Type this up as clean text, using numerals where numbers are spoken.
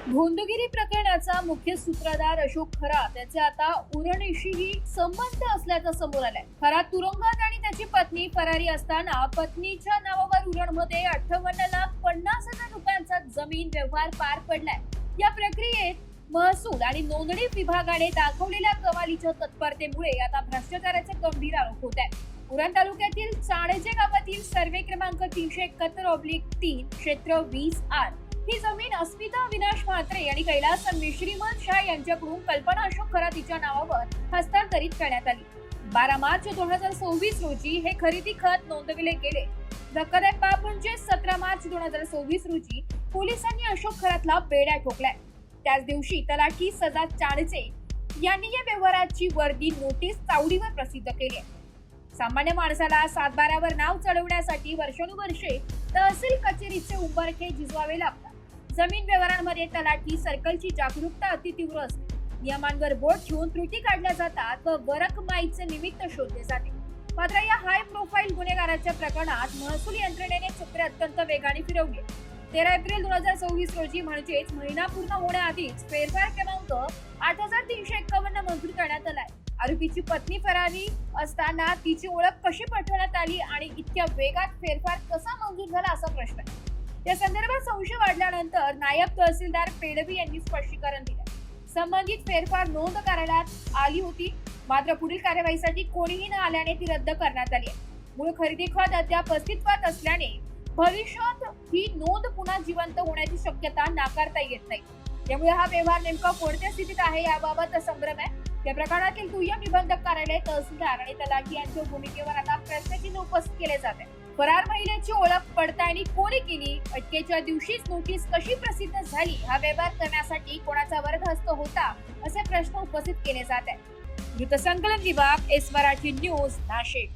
भोंदगिरी प्रकरणाचा मुख्य सूत्रधार अशोक खरात याचे आता उरणेशीही संबंध असल्याचं समोर आलंय. खरात तुरुंगात आणि त्याची पत्नी फरारी असताना पत्नीच्या नावावर उरणमध्ये 58,50,000 रुपयांचा जमीन व्यवहार पार पडलाय. या प्रक्रियेत महसूल आणि नोंदणी विभागाने दाखवलेल्या कमालीच्या तत्परतेमुळे आता भ्रष्टाचाराचे गंभीर आरोप होत आहेत. उरण तालुक्यातील चाणजे गावातील सर्वे क्रमांक 371/3 क्षेत्र 20R ही जमीन अस्मिता अविनाश म्हात्रे आणि कैलास मिश्रीमन शाह यांच्याकडून कल्पना अशोक खरात हिच्या नावावर हस्तांतरित करण्यात आली. 12 मार्च 2024 रोजी हे खरेदी खत नोंदविले गेले. धक्कादायक बाब म्हणजे 17 मार्च 2024 रोजी पोलिसांनी अशोक खरातला बेड्या ठोकलाय. त्याच दिवशी तलाठी सजा चाणजे यांनी या व्यवहाराची वर्दी नोटीस चावडीवर प्रसिद्ध केली आहे. सामान्य माणसाला 7/12 नाव चढवण्यासाठी वर्षानुवर्षे तहसील कचेरीचे उंबरठे झिजवावे लागतात. जमीन व्यवहारांमध्ये तलाठी सर्कलची जागरूकता अति तीव्र असते. नियमांवर बोट ठेवून त्रुटी काढल्या जातात व वरकमाईचे निमित्त शोधले जाते. मात्र या हाय प्रोफाईल गुन्हेगाराच्या प्रकरणात महसूल यंत्रणेने चक्र अत्यंत वेगाने फिरवली. 13 एप्रिल 2024 रोजी म्हणजेच महिना पूर्ण होण्याआधीच फेरफार क्रमांक 8,351 मंजूर करण्यात आलाय. आरोपीची पत्नी फरारी असताना तिची ओळख कशी पटवण्यात आली आणि इतक्या वेगात फेरफार कसा मंजूर झाला असा प्रश्न आहे. या संदर्भात संशय वाढल्यानंतर नायब तहसीलदार पेडवी यांनी स्पष्टीकरण दिले. संबंधित फेरफार नोंद कार्यालयात आली होती, मात्र पुढील कार्यवाहीसाठी कोणीही न आल्याने ती रद्द करण्यात आली आहे. मूळ खरेदी खत अद्याप अस्तित्वात असल्याने भविष्यात ही नोंद पुन्हा जिवंत होण्याची शक्यता नाकारता येत नाही. त्यामुळे हा व्यवहार नेमका कोणत्या स्थितीत आहे याबाबत संभ्रम आहे. या प्रकरणातील दुय्यम निबंधक कार्यालय, तहसीलदार आणि तलाठी यांच्या भूमिकेवर आता प्रश्नचिन्ह उपस्थित केले जात आहे. फरार महिलेची ओळख पडताळणी कोणी केली, अटकेच्या दिवशीच नोटीस कशी प्रसिद्ध झाली, हा व्यवहार करण्यासाठी कोणाचा वरदहस्त होता, असे प्रश्न उपस्थित केले जात आहेत. वृत्तसंकलन विभाग, एस मराठी न्यूज, नाशिक.